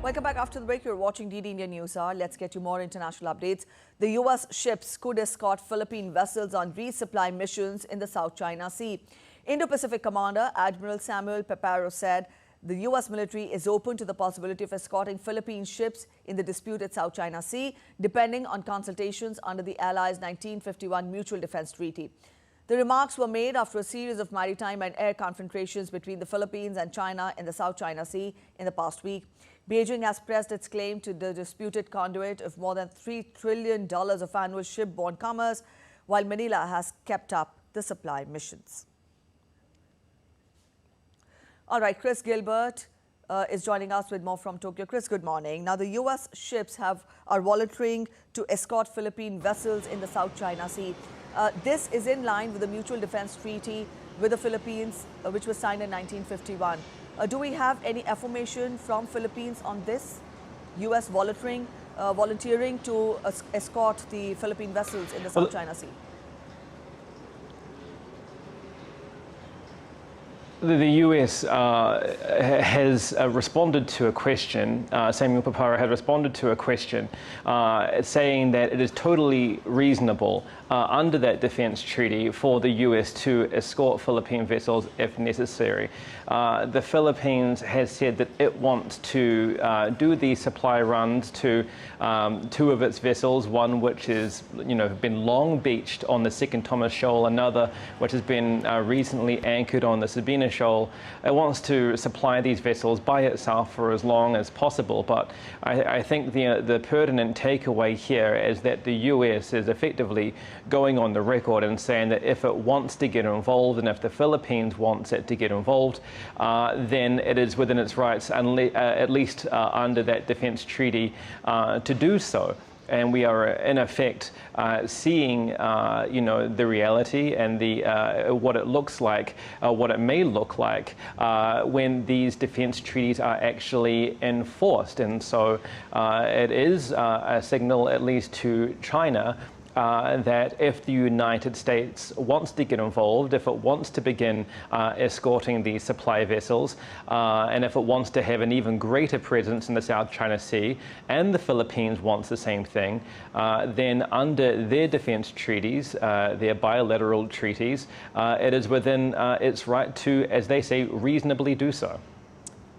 Welcome back after the break. You're watching DD India News Hour. Let's get you more international updates. The U.S. ships could escort Philippine vessels on resupply missions in the South China Sea. Indo-Pacific Commander Admiral Samuel Peparo said the U.S. military is open to the possibility of escorting Philippine ships in the disputed South China Sea, depending on consultations under the Allies' 1951 Mutual Defense Treaty. The remarks were made after a series of maritime and air confrontations between the Philippines and China in the South China Sea in the past week. Beijing has pressed its claim to the disputed conduit of more than $3 trillion of annual shipborne commerce, while Manila has kept up the supply missions. All right, Chris Gilbert is joining us with more from Tokyo. Chris, good morning. Now, the U.S. ships are volunteering to escort Philippine vessels in the South China Sea. This is in line with the Mutual Defense Treaty with the Philippines, which was signed in 1951. Do we have any information from Philippines on this? U.S. volunteering to escort the Philippine vessels in the South China Sea? The US has responded to a question, Samuel Peparo has responded to a question saying that it is totally reasonable under that defense treaty for the US to escort Philippine vessels if necessary. The Philippines has said that it wants to do these supply runs to two of its vessels, one which is, been long beached on the Second Thomas Shoal, another which has been recently anchored on the Sabina Shoal. It wants to supply these vessels by itself for as long as possible, but I think the pertinent takeaway here is that the US is effectively going on the record and saying that if it wants to get involved and if the Philippines wants it to get involved, then it is within its rights, at least under that defense treaty, to do so. And we are, in effect, seeing, the reality and what it looks like, what it may look like when these defense treaties are actually enforced. And so it is a signal, at least to China, that if the United States wants to get involved, if it wants to begin escorting these supply vessels, and if it wants to have an even greater presence in the South China Sea, and the Philippines wants the same thing, then under their defense treaties, their bilateral treaties, it is within its right to, as they say, reasonably do so.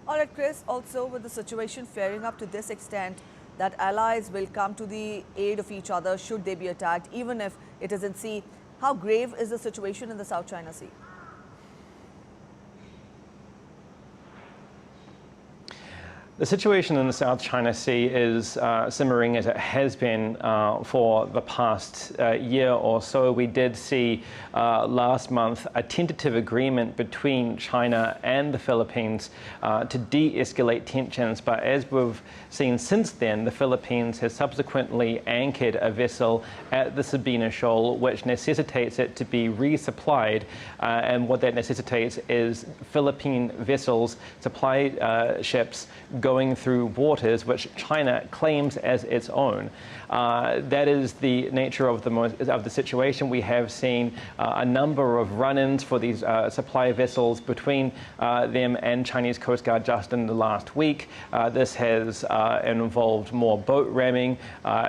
All right, Chris, also with the situation flaring up to this extent, that allies will come to the aid of each other should they be attacked, even if it is in sea. How grave is the situation in the South China Sea? The situation in the South China Sea is simmering as it has been for the past year or so. We did see last month a tentative agreement between China and the Philippines to de-escalate tensions, but as we've seen since then, the Philippines has subsequently anchored a vessel at the Sabina Shoal, which necessitates it to be resupplied, and what that necessitates is Philippine vessels, supply ships, going through waters which China claims as its own. That is the nature of the situation. We have seen a number of run-ins for these supply vessels between them and Chinese Coast Guard just in the last week. This has involved more boat ramming,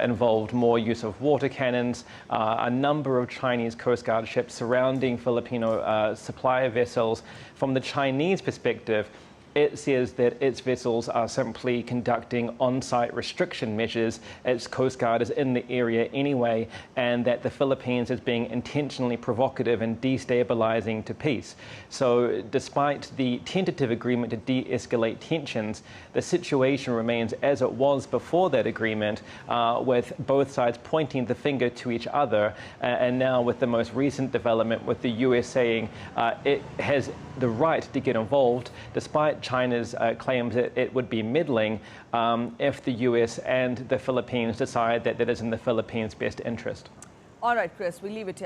involved more use of water cannons, a number of Chinese Coast Guard ships surrounding Filipino supply vessels. From the Chinese perspective, it says that its vessels are simply conducting on-site restriction measures. Its Coast Guard is in the area anyway, and that the Philippines is being intentionally provocative and destabilizing to peace. So despite the tentative agreement to de-escalate tensions, the situation remains as it was before that agreement, with both sides pointing the finger to each other, and now with the most recent development with the US saying it has the right to get involved, despite China's claims that it would be meddling if the US and the Philippines decide that that is in the Philippines' best interest. All right, Chris, we leave it here.